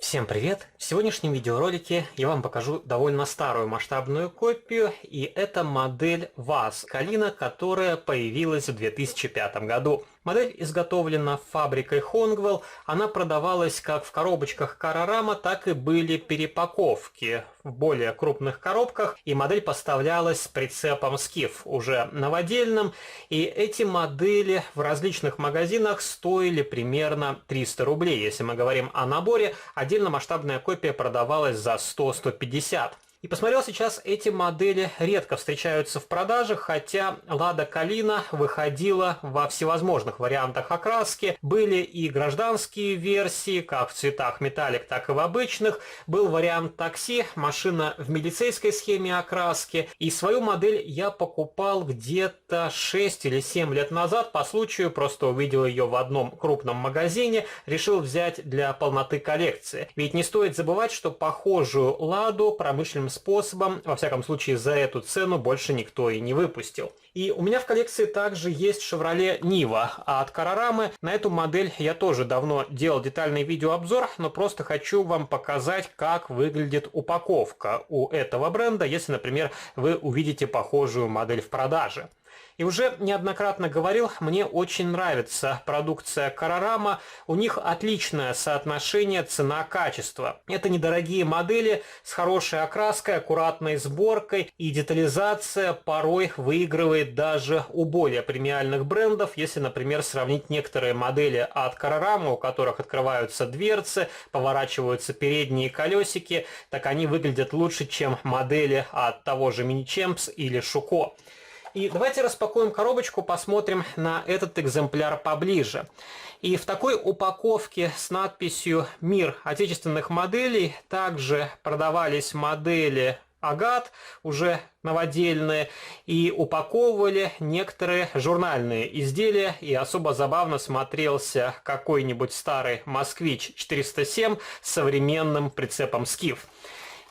Всем привет! В сегодняшнем видеоролике я вам покажу довольно старую масштабную копию, и это модель ВАЗ Калина, которая появилась в 2005 году. Модель изготовлена фабрикой Хонгвелл, она продавалась как в коробочках Карорама, так и были перепаковки в более крупных коробках, и модель поставлялась с прицепом Скиф, уже новодельным, и эти модели в различных магазинах стоили примерно 300 рублей, если мы говорим о наборе. Отдельно масштабная копия продавалась за 100-150. И посмотрел сейчас, эти модели редко встречаются в продаже, хотя Лада Калина выходила во всевозможных вариантах окраски. Были и гражданские версии, как в цветах металлик, так и в обычных. Был вариант такси, машина в милицейской схеме окраски. И свою модель я покупал где-то 6 или 7 лет назад по случаю, просто увидел ее в одном крупном магазине, решил взять для полноты коллекции. Ведь не стоит забывать, что похожую Ладу промышленным способом, во всяком случае за эту цену, больше никто и не выпустил. И у меня в коллекции также есть Chevrolet Niva от Карорамы. На эту модель я тоже давно делал детальный видеообзор, но просто хочу вам показать, как выглядит упаковка у этого бренда, если, например, вы увидите похожую модель в продаже. И уже неоднократно говорил, мне очень нравится продукция Карорама, у них отличное соотношение цена-качество. Это недорогие модели с хорошей окраской, аккуратной сборкой, и детализация порой выигрывает даже у более премиальных брендов, если, например, сравнить некоторые модели от Карорама, у которых открываются дверцы, поворачиваются передние колесики, так они выглядят лучше, чем модели от того же Mini-Champs или Шуко. И давайте распакуем коробочку, посмотрим на этот экземпляр поближе. И в такой упаковке с надписью «Мир отечественных моделей» также продавались модели Агат, уже новодельные, и упаковывали некоторые журнальные изделия, и особо забавно смотрелся какой-нибудь старый Москвич 407 с современным прицепом Скиф.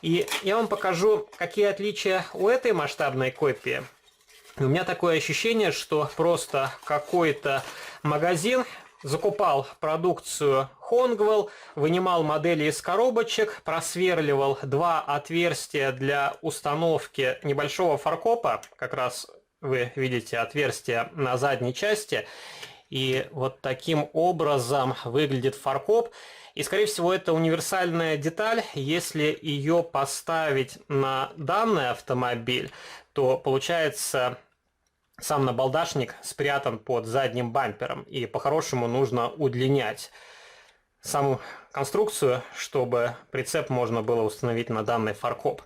И я вам покажу, какие отличия у этой масштабной копии. У меня такое ощущение, что просто какой-то магазин закупал продукцию Хонгвелл, вынимал модели из коробочек, просверливал два отверстия для установки небольшого фаркопа, как раз вы видите отверстие на задней части, и вот таким образом выглядит фаркоп. И, скорее всего, это универсальная деталь. Если ее поставить на данный автомобиль, то получается сам набалдашник спрятан под задним бампером, и по-хорошему нужно удлинять саму конструкцию, чтобы прицеп можно было установить на данный фаркоп.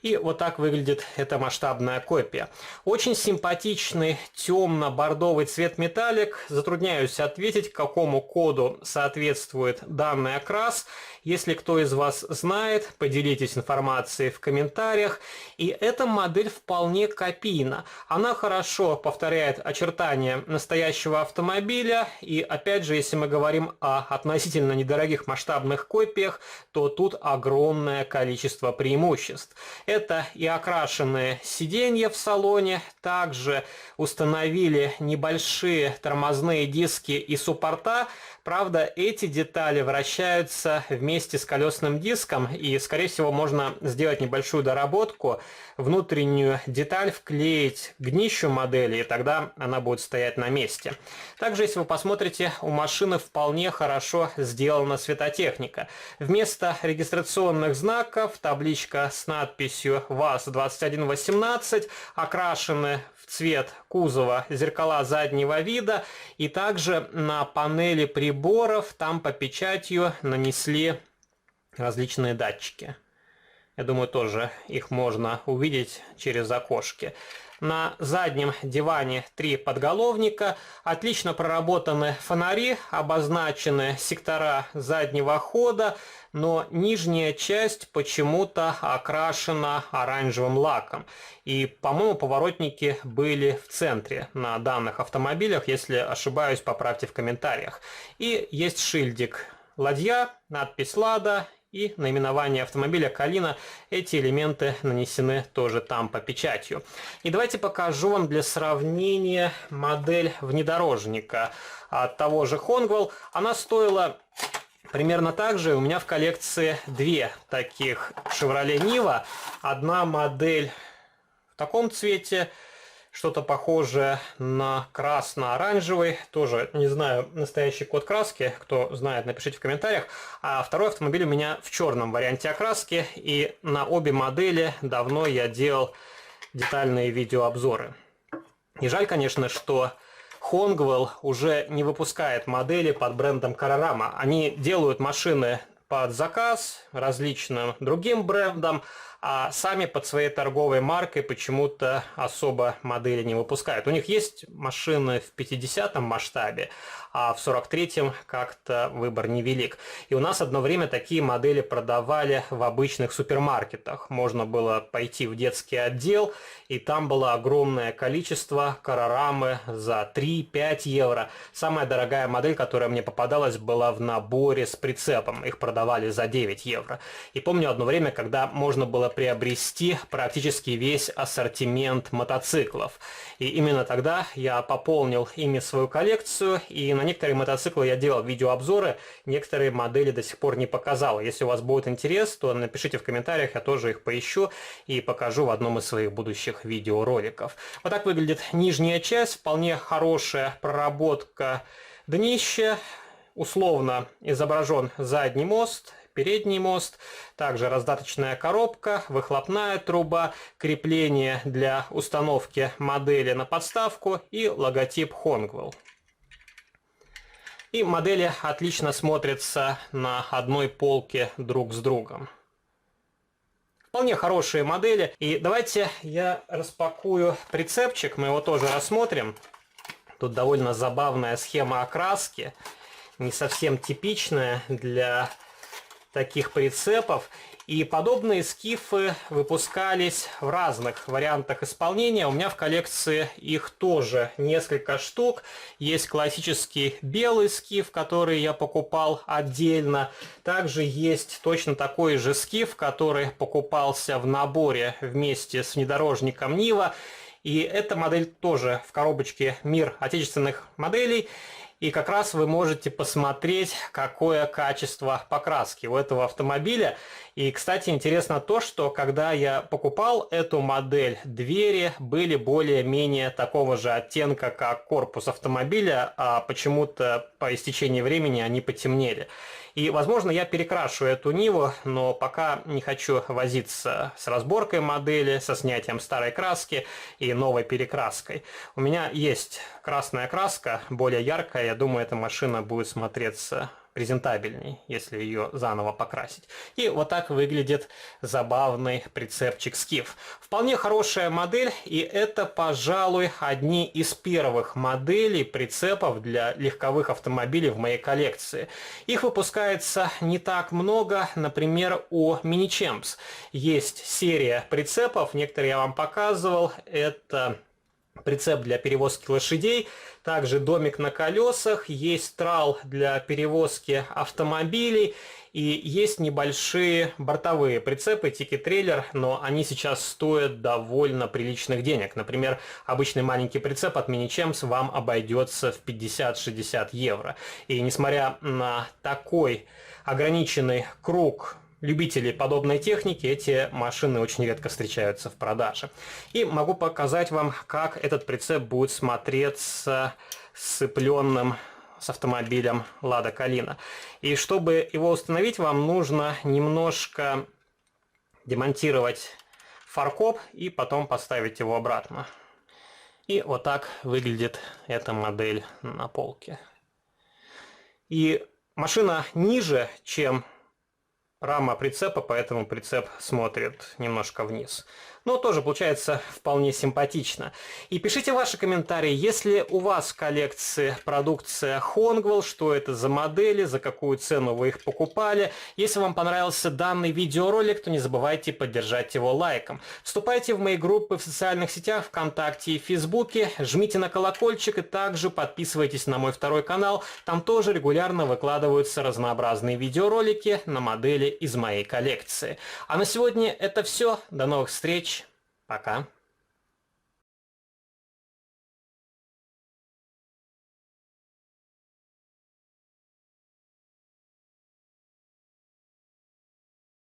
И вот так выглядит эта масштабная копия. Очень симпатичный темно-бордовый цвет металлик. Затрудняюсь ответить, какому коду соответствует данный окрас. Если кто из вас знает, поделитесь информацией в комментариях. И эта модель вполне копийна. Она хорошо повторяет очертания настоящего автомобиля. И опять же, если мы говорим о относительно недорогих масштабных копиях, то тут огромное количество преимуществ. Это и окрашенные сиденья в салоне, также установили небольшие тормозные диски и суппорта. Правда, эти детали вращаются вместе с колесным диском, и, скорее всего, можно сделать небольшую доработку, внутреннюю деталь вклеить к днищу модели, и тогда она будет стоять на месте. Также, если вы посмотрите, у машины вполне хорошо сделана светотехника. Вместо регистрационных знаков табличка с надписью ВАЗ-2118, окрашены в цвет кузова зеркала заднего вида, и также на панели приборов там по печатью нанесли различные датчики. Я думаю, тоже их можно увидеть через окошки. На заднем диване 3 подголовника, отлично проработаны фонари, обозначены сектора заднего хода, но нижняя часть почему-то окрашена оранжевым лаком. И, по-моему, поворотники были в центре на данных автомобилях, если ошибаюсь, поправьте в комментариях. И есть шильдик «Ладья», надпись «Лада» и наименование автомобиля Калина. Эти элементы нанесены тоже там по печатью. И давайте покажу вам для сравнения модель внедорожника от того же Хонгвелл. Она стоила Примерно так же у меня в коллекции две таких Chevrolet Niva. Одна модель в таком цвете, что-то похожее на красно-оранжевый. Тоже не знаю настоящий код краски. Кто знает, напишите в комментариях. А второй автомобиль у меня в черном варианте окраски. И на обе модели давно я делал детальные видеообзоры. И жаль, конечно, что Honeywell уже не выпускает модели под брендом Carrorama. Они делают машины под заказ различным другим брендам, а сами под своей торговой маркой почему-то особо модели не выпускают. У них есть машины в 50-м масштабе, а в 43-м как-то выбор невелик. И у нас одно время такие модели продавали в обычных супермаркетах. Можно было пойти в детский отдел, и там было огромное количество Carroramы за 3-5 евро. Самая дорогая модель, которая мне попадалась, была в наборе с прицепом. Их продавали за 9 евро. И помню одно время, когда можно было приобрести практически весь ассортимент мотоциклов. И именно тогда я пополнил ими свою коллекцию, и на некоторые мотоциклы я делал видеообзоры, некоторые модели до сих пор не показал. Если у вас будет интерес, то напишите в комментариях, я тоже их поищу и покажу в одном из своих будущих видеороликов. Вот так выглядит нижняя часть, вполне хорошая проработка днища, условно изображен задний мост, передний мост, также раздаточная коробка, выхлопная труба, крепление для установки модели на подставку и логотип Honeywell. И модели отлично смотрятся на одной полке друг с другом. Вполне хорошие модели. И давайте я распакую прицепчик, мы его тоже рассмотрим. Тут довольно забавная схема окраски, не совсем типичная для таких прицепов. И подобные скифы выпускались в разных вариантах исполнения. У меня в коллекции их тоже несколько штук. Есть классический белый скиф, который я покупал отдельно. Также есть точно такой же скиф, который покупался в наборе вместе с внедорожником Нива. И эта модель тоже в коробочке «Мир отечественных моделей». И как раз вы можете посмотреть, какое качество покраски у этого автомобиля. И, кстати, интересно то, что когда я покупал эту модель, двери были более-менее такого же оттенка, как корпус автомобиля, а почему-то по истечении времени они потемнели. И, возможно, я перекрашу эту Ниву, но пока не хочу возиться с разборкой модели, со снятием старой краски и новой перекраской. У меня есть красная краска, более яркая. Я думаю, эта машина будет смотреться презентабельней, если ее заново покрасить. И вот так выглядит забавный прицепчик Скиф. Вполне хорошая модель, и это, пожалуй, одни из первых моделей прицепов для легковых автомобилей в моей коллекции. Их выпускается не так много, например, у Mini Champs. Есть серия прицепов, некоторые я вам показывал, это прицеп для перевозки лошадей, также домик на колесах, есть трал для перевозки автомобилей и есть небольшие бортовые прицепы, тики-трейлер, но они сейчас стоят довольно приличных денег. Например, обычный маленький прицеп от Mini Champs вам обойдется в 50-60 евро. И несмотря на такой ограниченный круг любителей подобной техники, эти машины очень редко встречаются в продаже. И могу показать вам, как этот прицеп будет смотреться сцепленным с автомобилем Lada Kalina. И чтобы его установить, вам нужно немножко демонтировать фаркоп и потом поставить его обратно. И вот так выглядит эта модель на полке. И машина ниже, чем рама прицепа, поэтому прицеп смотрит немножко вниз. Но тоже получается вполне симпатично. И пишите ваши комментарии, если у вас в коллекции продукция Honeywell, что это за модели, за какую цену вы их покупали. Если вам понравился данный видеоролик, то не забывайте поддержать его лайком. Вступайте в мои группы в социальных сетях ВКонтакте и Фейсбуке, жмите на колокольчик и также подписывайтесь на мой второй канал. Там тоже регулярно выкладываются разнообразные видеоролики на модели из моей коллекции. А на сегодня это все. До новых встреч. Пока.